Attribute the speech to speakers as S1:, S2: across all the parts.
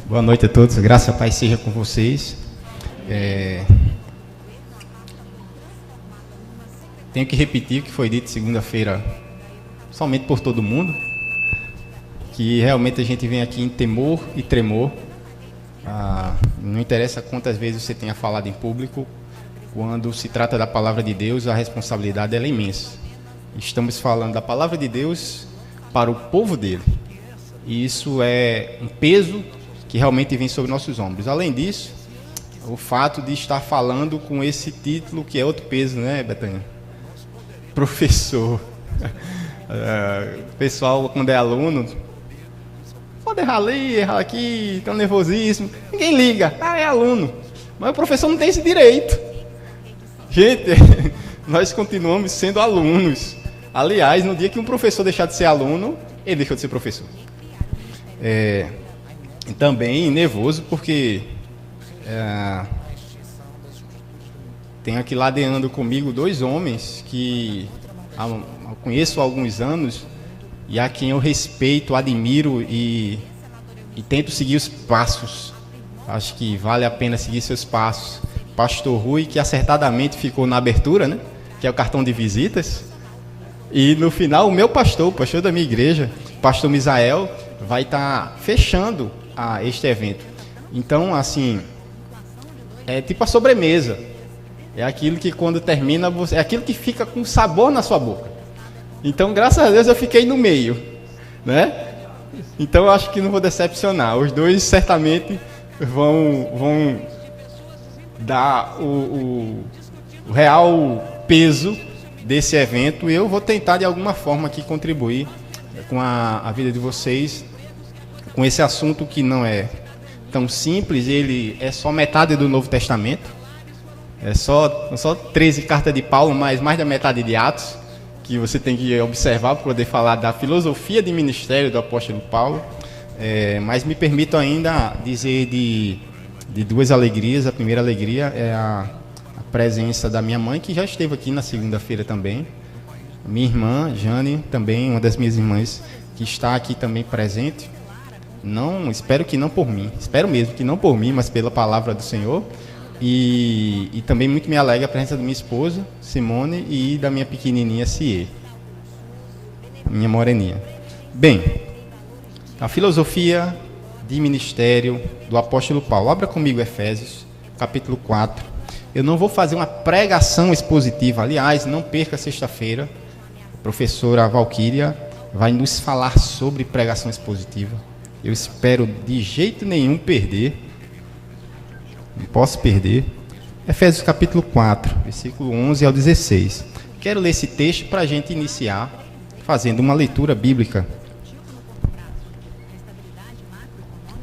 S1: Boa noite a todos, graça e paz seja com vocês. Tenho que repetir o que foi dito segunda-feira, somente por todo mundo, que realmente a gente vem aqui em temor e tremor. Não interessa quantas vezes você tenha falado em público, quando se trata da palavra de Deus, a responsabilidade é imensa. Estamos falando da palavra de Deus para o povo dele. E isso é um peso que realmente vem sobre nossos ombros. Além disso, o fato de estar falando com esse título, que é outro peso, né, Betânia? Professor. O pessoal, quando é aluno, pode errar ali, errar aqui, tem um nervosismo. Ninguém liga, é aluno. Mas o professor não tem esse direito. Gente, nós continuamos sendo alunos. Aliás, no dia que um professor deixar de ser aluno, ele deixou de ser professor. Também nervoso porque tenho aqui ladeando comigo dois homens que eu conheço há alguns anos e a quem eu respeito, admiro e tento seguir os passos. Acho que vale a pena seguir seus passos. Pastor Rui, que acertadamente ficou na abertura, né? Que é o cartão de visitas. E no final, o meu pastor, o pastor da minha igreja, pastor Misael, vai estar fechando este evento. Então, assim, é tipo a sobremesa. É aquilo que quando termina, é aquilo que fica com sabor na sua boca. Então, graças a Deus, eu fiquei no meio, né? Então, eu acho que não vou decepcionar. Os dois certamente vão dar o real peso desse evento. E eu vou tentar, de alguma forma, aqui contribuir com a vida de vocês, com esse assunto que não é tão simples. Ele é só metade do Novo Testamento, é só 13 cartas de Paulo, mais da metade de Atos, que você tem que observar para poder falar da filosofia de ministério do apóstolo Paulo. Mas me permito ainda dizer de duas alegrias. A primeira alegria é a presença da minha mãe, que já esteve aqui na segunda-feira também. Minha irmã, Jane, também uma das minhas irmãs, que está aqui também presente. Não, espero que não por mim, espero mesmo que não por mim, mas pela palavra do Senhor. E também muito me alegra a presença da minha esposa, Simone, e da minha pequenininha, Cie, minha moreninha. Bem, a filosofia de ministério do apóstolo Paulo. Abra comigo Efésios, capítulo 4. Eu não vou fazer uma pregação expositiva. Aliás, não perca sexta-feira. A professora Valquíria vai nos falar sobre pregação expositiva. Eu espero de jeito nenhum perder. Não posso perder. Efésios capítulo 4, versículo 11 ao 16. Quero ler esse texto para a gente iniciar fazendo uma leitura bíblica.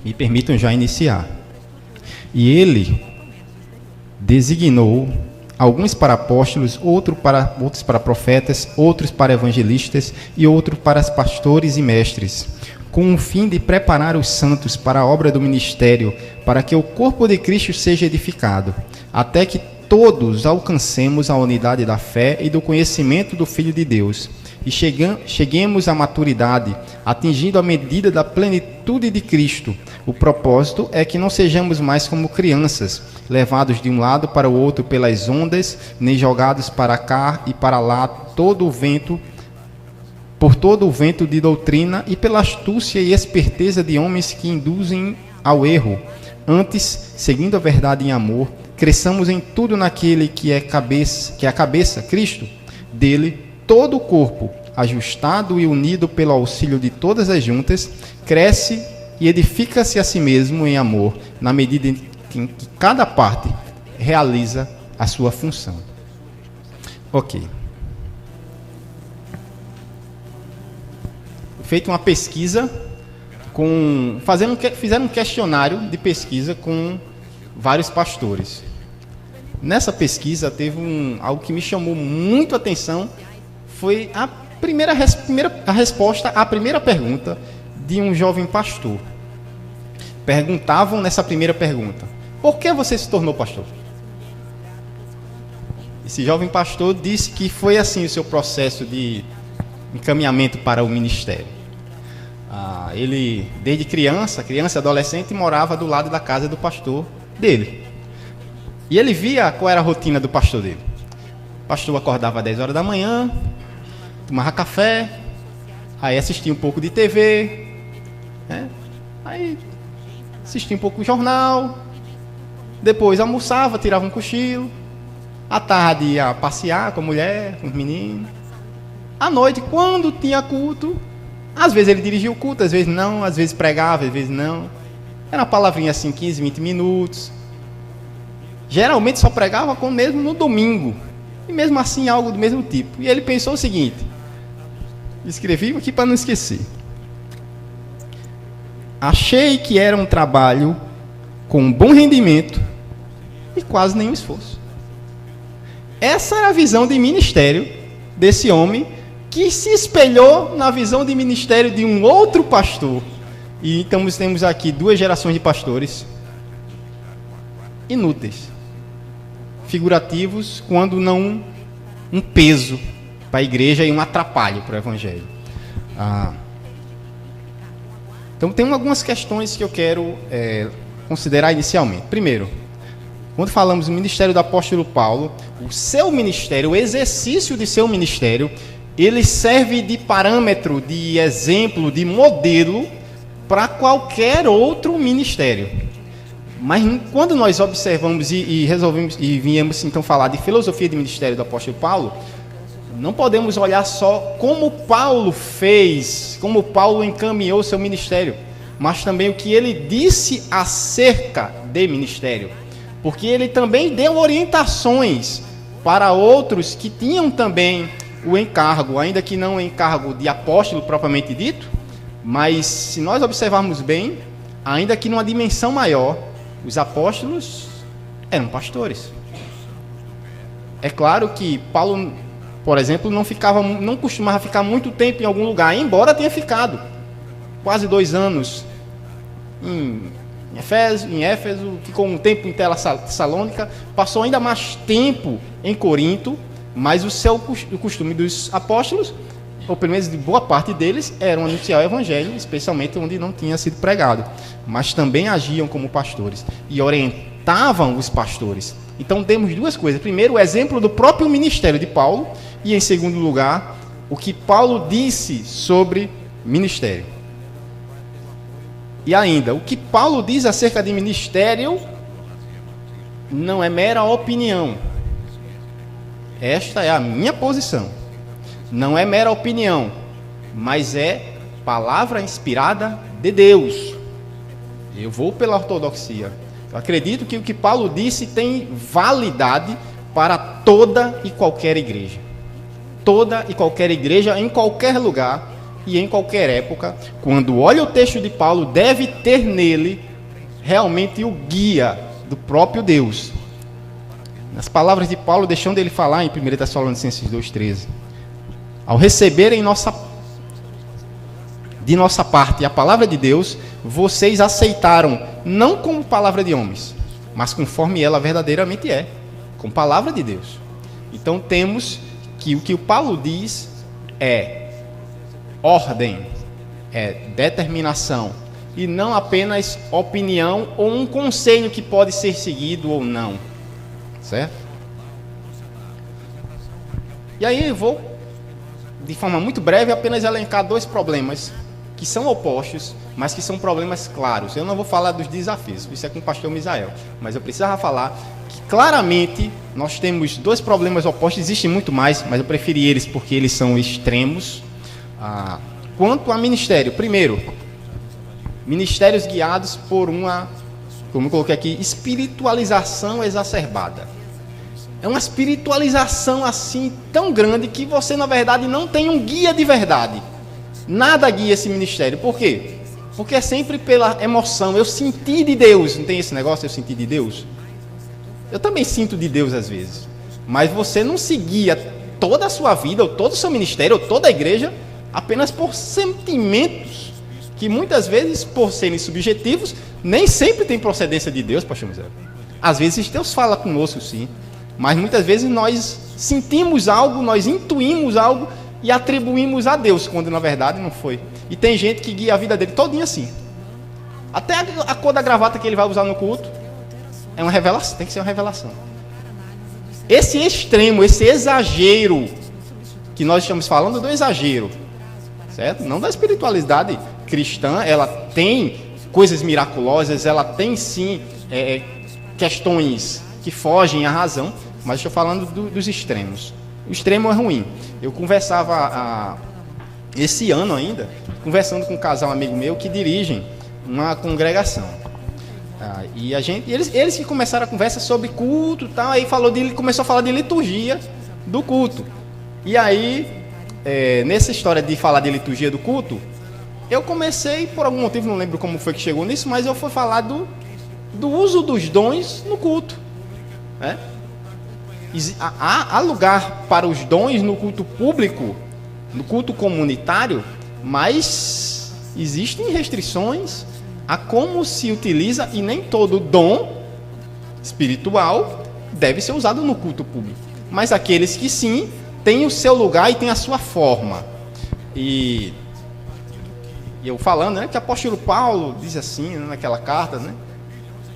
S1: Me permitam já iniciar. E ele designou alguns para apóstolos, outros para profetas, outros para evangelistas e outros para pastores e mestres, com o fim de preparar os santos para a obra do ministério, para que o corpo de Cristo seja edificado, até que todos alcancemos a unidade da fé e do conhecimento do Filho de Deus, e cheguemos à maturidade, atingindo a medida da plenitude de Cristo. O propósito é que não sejamos mais como crianças, levados de um lado para o outro pelas ondas, nem jogados para cá e para lá por todo o vento de doutrina e pela astúcia e esperteza de homens que induzem ao erro. Antes, seguindo a verdade em amor, cresçamos em tudo naquele que é a cabeça, Cristo. Dele, todo o corpo, ajustado e unido pelo auxílio de todas as juntas, cresce e edifica-se a si mesmo em amor, na medida em que cada parte realiza a sua função. Ok. Feito uma pesquisa, fizeram um questionário de pesquisa com vários pastores. Nessa pesquisa teve algo que me chamou muito a atenção, foi a resposta à primeira pergunta de um jovem pastor. Perguntavam nessa primeira pergunta: por que você se tornou pastor? Esse jovem pastor disse que foi assim o seu processo de encaminhamento para o ministério. Ele, desde criança e adolescente, morava do lado da casa do pastor dele. E ele via qual era a rotina do pastor dele. O pastor acordava às 10 horas da manhã, tomava café, aí assistia um pouco de TV, né? Aí assistia um pouco do jornal, depois almoçava, tirava um cochilo, à tarde ia passear com a mulher, com os meninos. À noite, quando tinha culto, às vezes ele dirigia o culto, às vezes não, às vezes pregava, às vezes não. Era uma palavrinha assim, 15, 20 minutos. Geralmente só pregava mesmo no domingo. E mesmo assim algo do mesmo tipo. E ele pensou o seguinte, escrevi aqui para não esquecer. Achei que era um trabalho com um bom rendimento e quase nenhum esforço. Essa era a visão de ministério desse homem, que se espelhou na visão de ministério de um outro pastor. E então temos aqui 2 gerações de pastores inúteis, figurativos, quando não um peso para a igreja e um atrapalho para o evangelho. Então tem algumas questões que eu quero considerar inicialmente. Primeiro, quando falamos do ministério do apóstolo Paulo, o seu ministério, o exercício de seu ministério, ele serve de parâmetro, de exemplo, de modelo para qualquer outro ministério. Mas quando nós observamos e resolvemos e viemos então falar de filosofia de ministério do apóstolo Paulo, não podemos olhar só como Paulo fez, como Paulo encaminhou seu ministério, mas também o que ele disse acerca de ministério, porque ele também deu orientações para outros que tinham também o encargo, ainda que não o encargo de apóstolo propriamente dito, mas se nós observarmos bem, ainda que numa dimensão maior, os apóstolos eram pastores. É claro que Paulo, por exemplo, não costumava ficar muito tempo em algum lugar, embora tenha ficado quase 2 anos em Éfeso, ficou um tempo em Tessalônica, passou ainda mais tempo em Corinto, mas o costume dos apóstolos, ou pelo menos de boa parte deles, era anunciar o evangelho, especialmente onde não tinha sido pregado, mas também agiam como pastores e orientavam os pastores. Então temos 2 coisas: primeiro, o exemplo do próprio ministério de Paulo, e em segundo lugar, o que Paulo disse sobre ministério. E ainda, o que Paulo diz acerca de ministério não é mera opinião. Esta é a minha posição. Não é mera opinião, mas é palavra inspirada de Deus. Eu vou pela ortodoxia. Eu acredito que o que Paulo disse tem validade para toda e qualquer igreja. Toda e qualquer igreja, em qualquer lugar e em qualquer época, quando olha o texto de Paulo, deve ter nele realmente o guia do próprio Deus. Nas palavras de Paulo, deixando ele falar em 1 Tessalonicenses 2,13. Ao receberem de nossa parte a palavra de Deus, vocês aceitaram, não como palavra de homens, mas conforme ela verdadeiramente é, como palavra de Deus. Então temos que o que o Paulo diz é ordem, é determinação, e não apenas opinião ou um conselho que pode ser seguido ou não. Certo? E aí eu vou, de forma muito breve, apenas elencar 2 problemas que são opostos, mas que são problemas claros. Eu não vou falar dos desafios, isso é com o pastor Misael, mas eu precisava falar que claramente nós temos 2 problemas opostos. Existem muito mais, mas eu preferi eles porque eles são extremos. Quanto a ministério, primeiro, ministérios guiados por uma, como eu coloquei aqui, espiritualização exacerbada. É uma espiritualização assim tão grande que você, na verdade, não tem um guia de verdade. Nada guia esse ministério. Por quê? Porque é sempre pela emoção. Eu senti de Deus. Não tem esse negócio, eu senti de Deus? Eu também sinto de Deus às vezes. Mas você não se guia toda a sua vida, ou todo o seu ministério, ou toda a igreja, apenas por sentimentos que muitas vezes, por serem subjetivos, nem sempre tem procedência de Deus, pastor Misael. Às vezes Deus fala conosco, sim. Mas muitas vezes nós sentimos algo, nós intuímos algo, e atribuímos a Deus, quando na verdade não foi. E tem gente que guia a vida dele todinha assim. Até a cor da gravata que ele vai usar no culto é uma revelação, tem que ser uma revelação. Esse extremo, esse exagero, que nós estamos falando do exagero, certo? Não da espiritualidade cristã, ela tem coisas miraculosas, ela tem sim questões que fogem à razão, mas estou falando dos extremos. O extremo é ruim. Eu conversava esse ano ainda, conversando com um casal amigo meu que dirigem uma congregação. E eles que começaram a conversa sobre culto, tal, aí começou a falar de liturgia do culto. E aí, nessa história de falar de liturgia do culto, eu comecei, por algum motivo, não lembro como foi que chegou nisso, mas eu fui falar do uso dos dons no culto. Né? Há lugar para os dons no culto público, no culto comunitário, mas existem restrições a como se utiliza, e nem todo dom espiritual deve ser usado no culto público. Mas aqueles que sim, têm o seu lugar e têm a sua forma. E eu falando, né, que o apóstolo Paulo diz assim, né, naquela carta, né,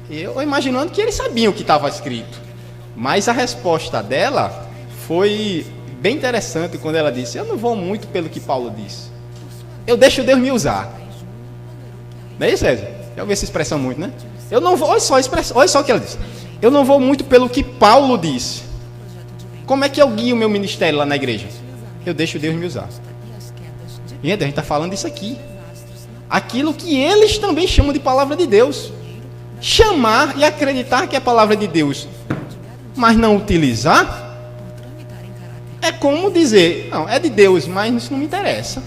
S1: eu imaginando que eles sabiam o que estava escrito. Mas a resposta dela foi bem interessante quando ela disse: eu não vou muito pelo que Paulo disse. Eu deixo Deus me usar. Não é isso, César? Já ouvi essa expressão muito, né? Eu não vou, olha só o que ela disse. Eu não vou muito pelo que Paulo disse. Como é que eu guio o meu ministério lá na igreja? Eu deixo Deus me usar. Gente, a gente está falando isso aqui. Aquilo que eles também chamam de palavra de Deus. Chamar e acreditar que é a palavra de Deus, mas não utilizar, é como dizer, não, é de Deus, mas isso não me interessa.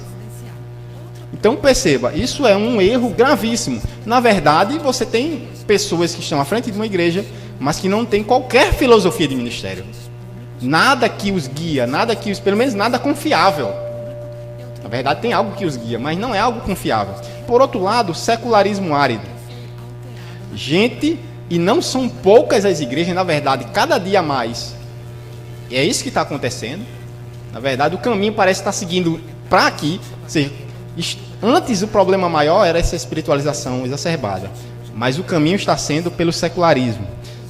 S1: Então perceba, isso é um erro gravíssimo. Na verdade, você tem pessoas que estão à frente de uma igreja, mas que não tem qualquer filosofia de ministério. Nada que os guia, pelo menos nada confiável. Na verdade, tem algo que os guia, mas não é algo confiável. Por outro lado, secularismo árido. Gente, e não são poucas as igrejas, na verdade, cada dia mais. E é isso que está acontecendo. Na verdade, o caminho parece estar seguindo para aqui. Ou seja, antes o problema maior era essa espiritualização exacerbada. Mas o caminho está sendo pelo secularismo.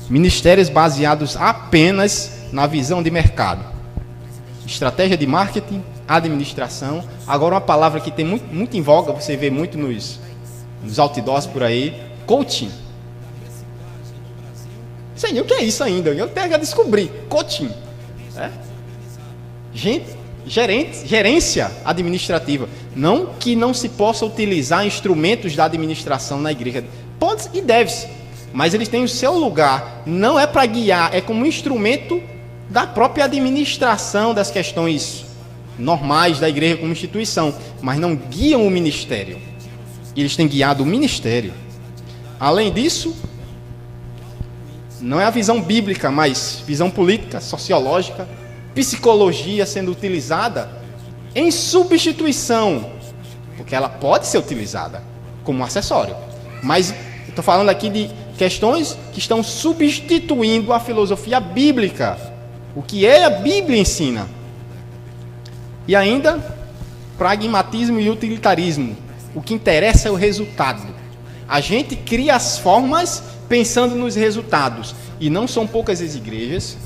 S1: Ministérios baseados apenas na visão de mercado. Estratégia de marketing, administração. Agora uma palavra que tem muito em voga, você vê muito nos outdoors por aí, coaching. Sei nem o que é isso ainda, eu tenho que descobrir. Coaching. Gente, gerência administrativa. Não que não se possa utilizar instrumentos da administração na igreja. Pode e deve-se. Mas eles têm o seu lugar. Não é para guiar, é como instrumento da própria administração das questões normais da igreja como instituição. Mas não guiam o ministério. Eles têm guiado o ministério. Além disso, não é a visão bíblica, mas visão política, sociológica, psicologia sendo utilizada em substituição, porque ela pode ser utilizada como acessório. Mas estou falando aqui de questões que estão substituindo a filosofia bíblica, o que a Bíblia ensina. E ainda, pragmatismo e utilitarismo. O que interessa é o resultado. A gente cria as formas pensando nos resultados. E não são poucas as igrejas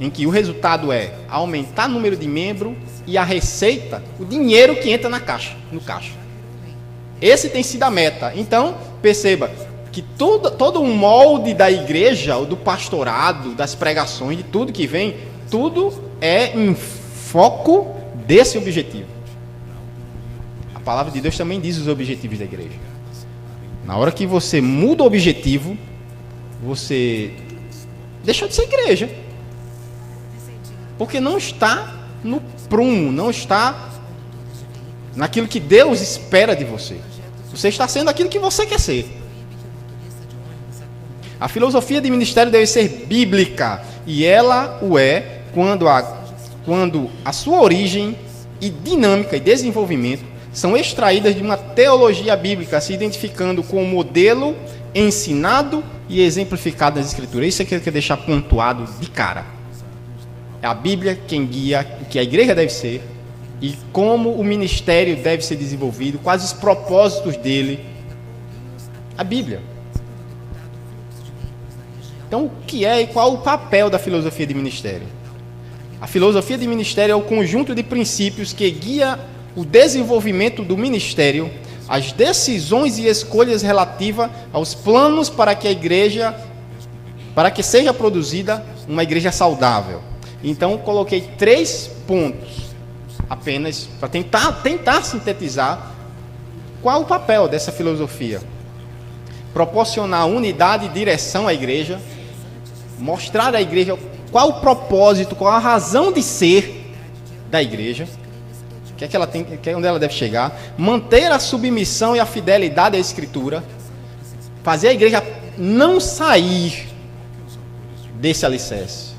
S1: em que o resultado é aumentar o número de membros e a receita, o dinheiro que entra no caixa. Esse tem sido a meta. Então, perceba que todo um molde da igreja, do pastorado, das pregações, de tudo que vem, tudo é em foco desse objetivo. A palavra de Deus também diz os objetivos da igreja. Na hora que você muda o objetivo, você deixa de ser igreja. Porque não está no prumo, não está naquilo que Deus espera de você. Você está sendo aquilo que você quer ser. A filosofia de ministério deve ser bíblica. E ela o é quando a sua origem e dinâmica e desenvolvimento são extraídas de uma teologia bíblica, se identificando com o modelo ensinado e exemplificado nas Escrituras. Isso é que eu quero deixar pontuado de cara. É a Bíblia quem guia o que a igreja deve ser e como o ministério deve ser desenvolvido, quais os propósitos dele? A Bíblia. Então, o que é e qual o papel da filosofia de ministério? A filosofia de ministério é o conjunto de princípios que guia o desenvolvimento do ministério, as decisões e escolhas relativas aos planos para que seja produzida uma igreja saudável. Então, coloquei 3 pontos apenas para tentar sintetizar qual o papel dessa filosofia. Proporcionar unidade e direção à igreja, mostrar à igreja qual o propósito, qual a razão de ser da igreja, o que é que ela tem, onde ela deve chegar, manter a submissão e a fidelidade à Escritura, fazer a igreja não sair desse alicerce.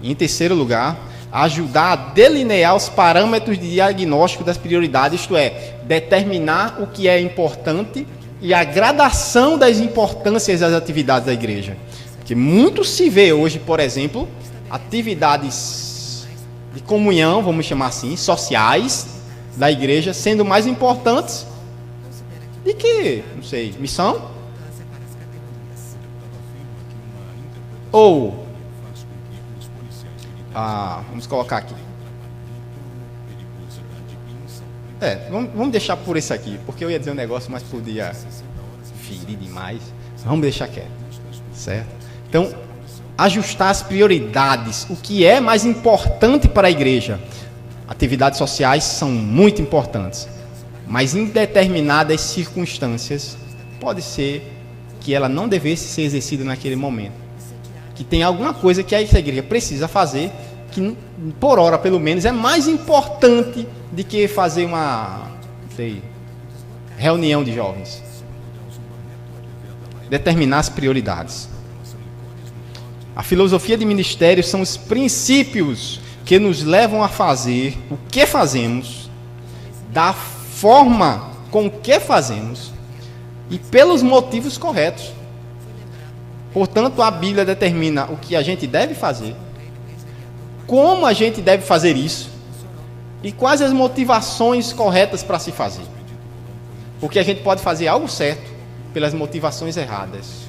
S1: E, em terceiro lugar, ajudar a delinear os parâmetros de diagnóstico das prioridades, isto é, determinar o que é importante e a gradação das importâncias das atividades da igreja. Porque muito se vê hoje, por exemplo, atividades de comunhão, vamos chamar assim, sociais da igreja, sendo mais importantes do que, não sei, missão? Ou, vamos colocar aqui. Vamos deixar por esse aqui, porque eu ia dizer um negócio, mas podia ferir demais. Vamos deixar quieto, certo? Então, ajustar as prioridades, o que é mais importante para a igreja. Atividades sociais são muito importantes, mas em determinadas circunstâncias, pode ser que ela não devesse ser exercida naquele momento. Que tem alguma coisa que a igreja precisa fazer, que por hora, pelo menos, é mais importante do que fazer uma reunião de jovens. Determinar as prioridades. A filosofia de ministério são os princípios que nos levam a fazer o que fazemos, da forma com que fazemos e pelos motivos corretos. Portanto, a Bíblia determina o que a gente deve fazer, como a gente deve fazer isso e quais as motivações corretas para se fazer. Porque a gente pode fazer algo certo pelas motivações erradas.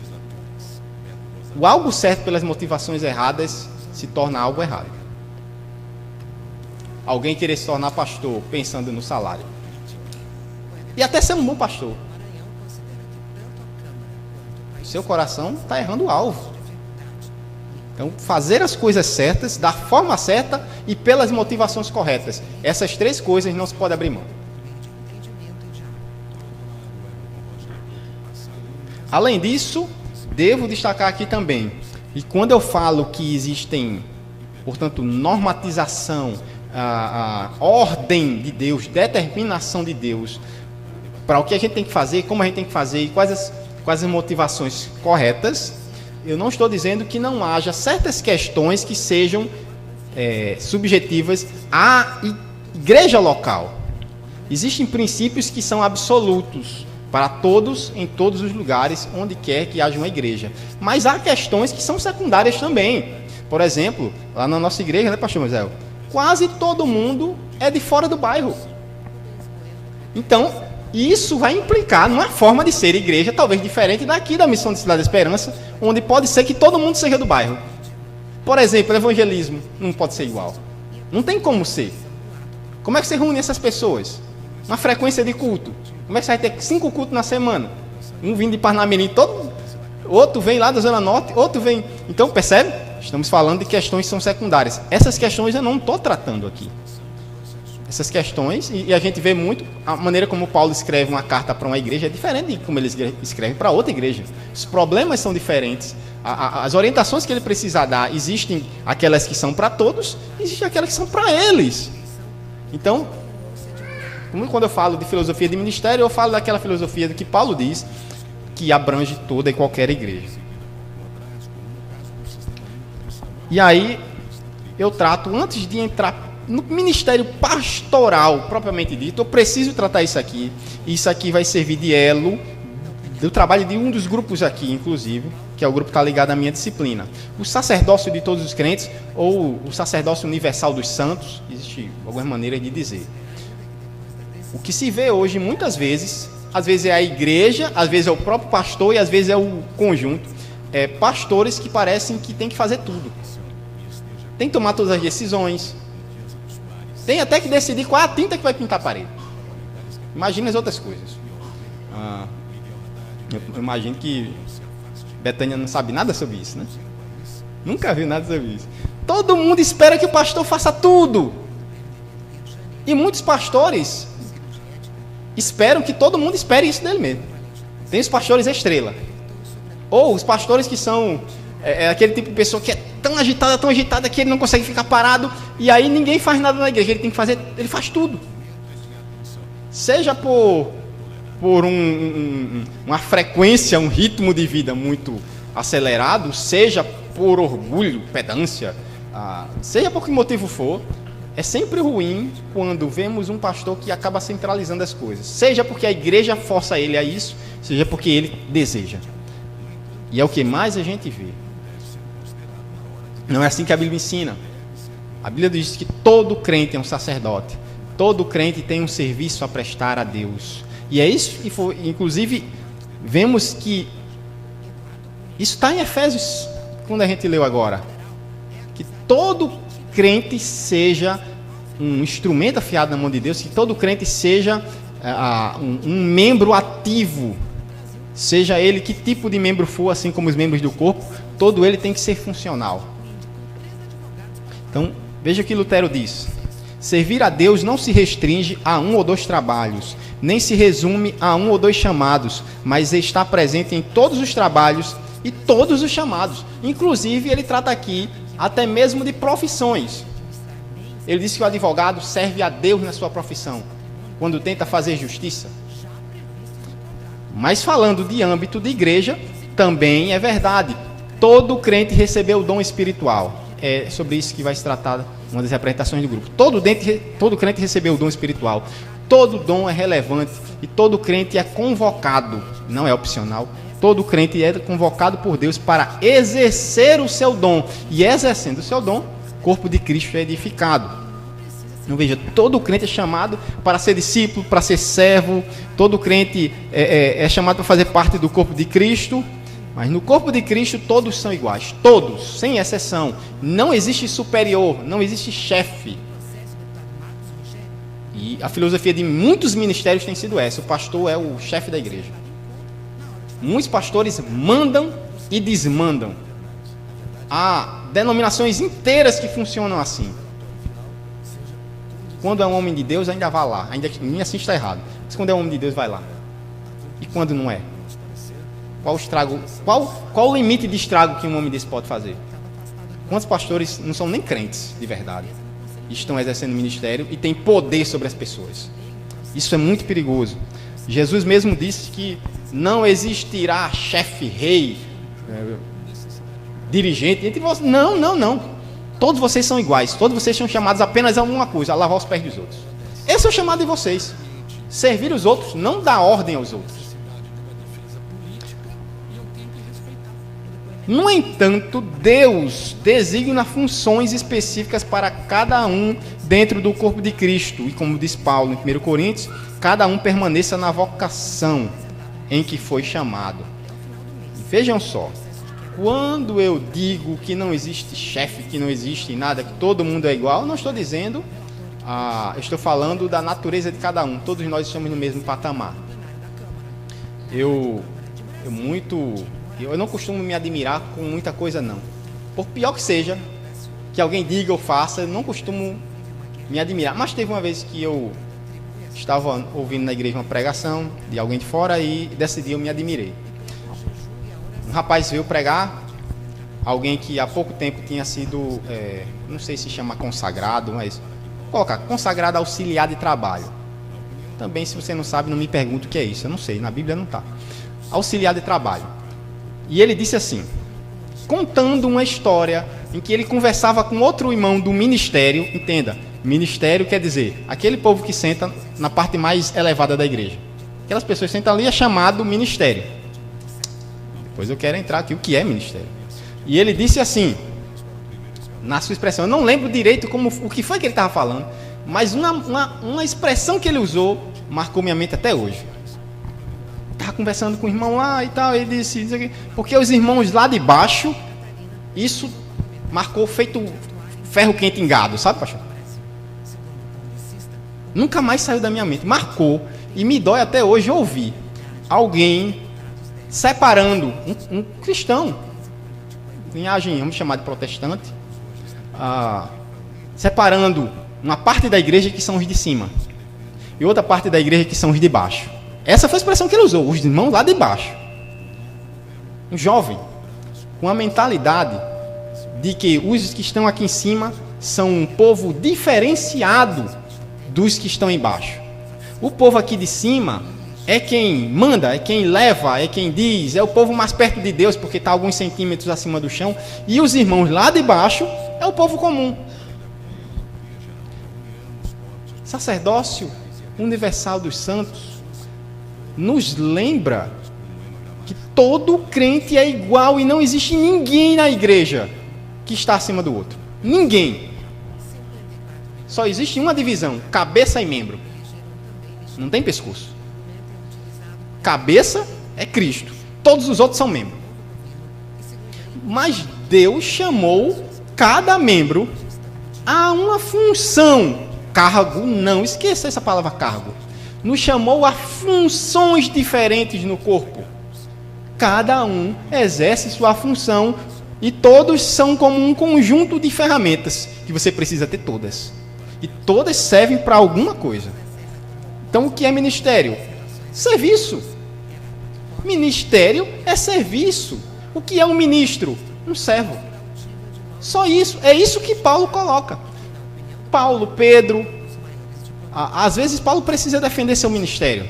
S1: O algo certo pelas motivações erradas se torna algo errado. Alguém querer se tornar pastor pensando no salário. E até ser um bom pastor. Seu coração está errando o alvo. Então, fazer as coisas certas, da forma certa e pelas motivações corretas. Essas 3 coisas não se pode abrir mão. Além disso, devo destacar aqui também, e quando eu falo que existem, portanto, normatização, a ordem de Deus, determinação de Deus, para o que a gente tem que fazer, como a gente tem que fazer e quais as motivações corretas, eu não estou dizendo que não haja certas questões que sejam subjetivas à igreja local. Existem princípios que são absolutos para todos, em todos os lugares, onde quer que haja uma igreja. Mas há questões que são secundárias também. Por exemplo, lá na nossa igreja, né, pastor Moisés? Quase todo mundo é de fora do bairro. Então, isso vai implicar numa forma de ser igreja, talvez diferente daqui da Missão de Cidade da Esperança, onde pode ser que todo mundo seja do bairro. Por exemplo, o evangelismo não pode ser igual. Não tem como ser. Como é que você reúne essas pessoas? Uma frequência de culto. Como é que você vai ter 5 cultos na semana? Um vindo de Parnamirim, outro vem lá da Zona Norte, outro vem... Então, percebe? Estamos falando de questões que são secundárias. Essas questões eu não estou tratando aqui. Essas questões, e a gente vê muito, a maneira como Paulo escreve uma carta para uma igreja é diferente de como ele escreve para outra igreja. Os problemas são diferentes. As orientações que ele precisa dar, existem aquelas que são para todos, existem aquelas que são para eles. Então, quando eu falo de filosofia de ministério, eu falo daquela filosofia que Paulo diz, que abrange toda e qualquer igreja. E aí, eu trato, antes de entrar no ministério pastoral, propriamente dito, eu preciso tratar isso aqui. Isso aqui vai servir de elo do trabalho de um dos grupos aqui, inclusive, que é o grupo que está ligado à minha disciplina. O sacerdócio de todos os crentes, ou o sacerdócio universal dos santos, existe algumas maneiras de dizer. O que se vê hoje, muitas vezes, às vezes é a igreja, às vezes é o próprio pastor e às vezes é o conjunto. Pastores que parecem que tem que fazer tudo. Tem que tomar todas as decisões. Tem até que decidir qual é a tinta que vai pintar a parede. Imagina as outras coisas. Eu imagino que Betânia não sabe nada sobre isso, né? Nunca viu nada sobre isso. Todo mundo espera que o pastor faça tudo. E muitos pastores esperam que todo mundo espere isso dele mesmo. Tem os pastores estrela. Ou os pastores que são aquele tipo de pessoa que é tão agitada que ele não consegue ficar parado. E aí ninguém faz nada na igreja. Ele faz tudo. Seja por uma frequência, um ritmo de vida muito acelerado, seja por orgulho, pedância, seja por que motivo for, é sempre ruim quando vemos um pastor que acaba centralizando as coisas. Seja porque a igreja força ele a isso, seja porque ele deseja. E é o que mais a gente vê. Não é assim que a Bíblia ensina. A Bíblia diz que todo crente é um sacerdote. Todo crente tem um serviço a prestar a Deus. E é isso que foi, inclusive, vemos que isso está em Efésios, quando a gente leu agora. Que todo crente seja um instrumento afiado na mão de Deus, que todo crente seja um membro ativo, seja ele que tipo de membro for, assim como os membros do corpo, todo ele tem que ser funcional. Então, veja o que Lutero diz. Servir a Deus não se restringe a 1 ou 2 trabalhos, nem se resume a 1 ou 2 chamados, mas está presente em todos os trabalhos e todos os chamados. Inclusive, ele trata aqui até mesmo de profissões. Ele diz que o advogado serve a Deus na sua profissão, quando tenta fazer justiça. Mas falando de âmbito de igreja, também é verdade. Todo crente recebeu o dom espiritual. É sobre isso que vai se tratar uma das apresentações do grupo. Todo crente recebeu o dom espiritual. Todo dom é relevante e todo crente é convocado, não é opcional. Todo crente é convocado por Deus para exercer o seu dom. E exercendo o seu dom, o corpo de Cristo é edificado. Então veja, todo crente é chamado para ser discípulo, para ser servo. Todo crente é chamado para fazer parte do corpo de Cristo. Mas no corpo de Cristo todos são iguais. Todos, sem exceção. Não existe superior, não existe chefe. E a filosofia de muitos ministérios tem sido essa. O pastor é o chefe da igreja. Muitos pastores mandam e desmandam. Há denominações inteiras que funcionam assim. Quando é um homem de Deus, ainda vai lá. Ainda assim está errado. Mas quando é um homem de Deus, vai lá. E quando não é? Qual o estrago? Qual o limite de estrago que um homem desse pode fazer? Quantos pastores não são nem crentes de verdade? Estão exercendo ministério e têm poder sobre as pessoas. Isso é muito perigoso. Jesus mesmo disse que não existirá chefe, rei, dirigente entre vocês. Não. Todos vocês são iguais. Todos vocês são chamados apenas a uma coisa: a lavar os pés dos outros. Esse é o chamado de vocês. Servir os outros, não dar ordem aos outros. No entanto, Deus designa funções específicas para cada um dentro do corpo de Cristo. E como diz Paulo em 1 Coríntios, cada um permaneça na vocação em que foi chamado. Vejam só, quando eu digo que não existe chefe, que não existe nada, que todo mundo é igual, eu não estou dizendo, estou falando da natureza de cada um. Todos nós estamos no mesmo patamar. Eu não costumo me admirar com muita coisa, não. Por pior que seja, que alguém diga ou faça, eu não costumo me admirar. Mas teve uma vez que eu estava ouvindo na igreja uma pregação de alguém de fora e decidi, eu me admirei. Um rapaz veio pregar, alguém que há pouco tempo tinha sido, não sei se chama consagrado, mas colocar consagrado auxiliar de trabalho. Também, se você não sabe, não me pergunte o que é isso. Eu não sei, na Bíblia não está. Auxiliar de trabalho. E ele disse assim, contando uma história em que ele conversava com outro irmão do ministério. Entenda, ministério quer dizer aquele povo que senta na parte mais elevada da igreja. Aquelas pessoas que sentam ali é chamado ministério. Pois eu quero entrar aqui, o que é ministério? E ele disse assim, na sua expressão, eu não lembro direito o que foi que ele estava falando, mas uma expressão que ele usou marcou minha mente até hoje. Estava conversando com o irmão lá e tal, ele disse isso aqui, porque os irmãos lá de baixo, isso marcou feito ferro quente em gado, sabe, pastor? Nunca mais saiu da minha mente, marcou, e me dói até hoje ouvir alguém separando um cristão, linhagem, vamos chamar de protestante, separando uma parte da igreja que são os de cima e outra parte da igreja que são os de baixo. Essa foi a expressão que ele usou, os irmãos lá de baixo. Um jovem com a mentalidade de que os que estão aqui em cima são um povo diferenciado dos que estão embaixo. O povo aqui de cima é quem manda, é quem leva, é quem diz, é o povo mais perto de Deus porque está alguns centímetros acima do chão, e os irmãos lá de baixo é o povo comum. Sacerdócio universal dos santos nos lembra que todo crente é igual e não existe ninguém na igreja que está acima do outro. Ninguém. Só existe uma divisão, cabeça e membro. Não tem pescoço. Cabeça é Cristo. Todos os outros são membros. Mas Deus chamou cada membro a uma função. Cargo, não esqueça essa palavra cargo. Nos chamou a funções diferentes no corpo. Cada um exerce sua função e todos são como um conjunto de ferramentas que você precisa ter todas. E todas servem para alguma coisa. Então o que é ministério? Serviço. Ministério é serviço. O que é um ministro? Um servo. Só isso. É isso que Paulo coloca. Paulo, Pedro. Às vezes Paulo precisa defender seu ministério.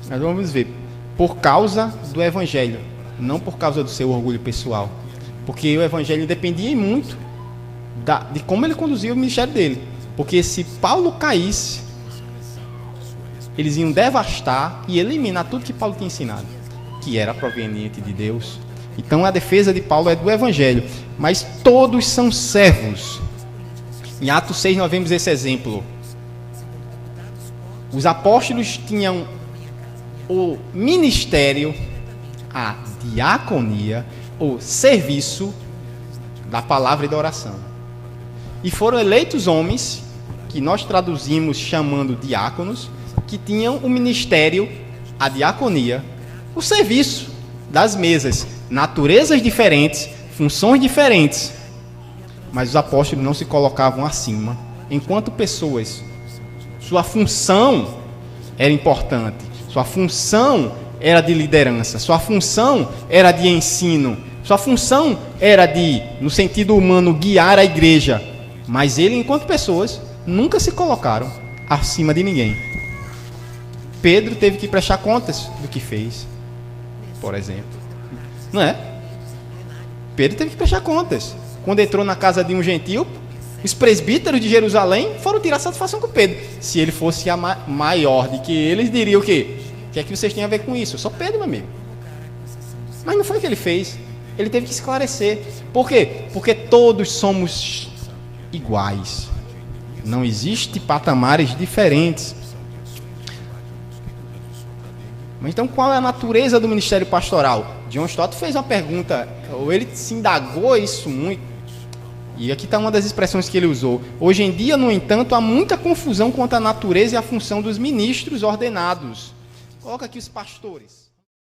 S1: Nós vamos ver. Por causa do evangelho. Não por causa do seu orgulho pessoal. Porque o evangelho dependia muito de como ele conduzia o ministério dele. Porque se Paulo caísse, eles iam devastar e eliminar tudo que Paulo tinha ensinado, que era proveniente de Deus. Então a defesa de Paulo é do evangelho. Mas todos são servos. Em Atos 6 nós vemos esse exemplo. Os apóstolos tinham o ministério, a diaconia, o serviço da palavra e da oração. E foram eleitos homens, que nós traduzimos chamando diáconos, que tinham o ministério, a diaconia, o serviço das mesas, naturezas diferentes, funções diferentes. Mas os apóstolos não se colocavam acima, enquanto pessoas. Sua função era importante, sua função era de liderança, sua função era de ensino, sua função era de, no sentido humano, guiar a igreja. Mas ele, enquanto pessoas, nunca se colocaram acima de ninguém. Pedro teve que prestar contas do que fez, por exemplo. Não é? Pedro teve que prestar contas. Quando entrou na casa de um gentil, os presbíteros de Jerusalém foram tirar satisfação com Pedro. Se ele fosse maior do que eles, diriam o quê? O que é que vocês têm a ver com isso? Eu sou Pedro, meu amigo. Mas não foi o que ele fez. Ele teve que esclarecer. Por quê? Porque todos somos iguais. Não existe patamares diferentes. Mas então qual é a natureza do ministério pastoral? John Stott fez uma pergunta, ou ele se indagou isso muito. E aqui está uma das expressões que ele usou. Hoje em dia, no entanto, há muita confusão quanto à natureza e à função dos ministros ordenados. Coloca aqui os pastores.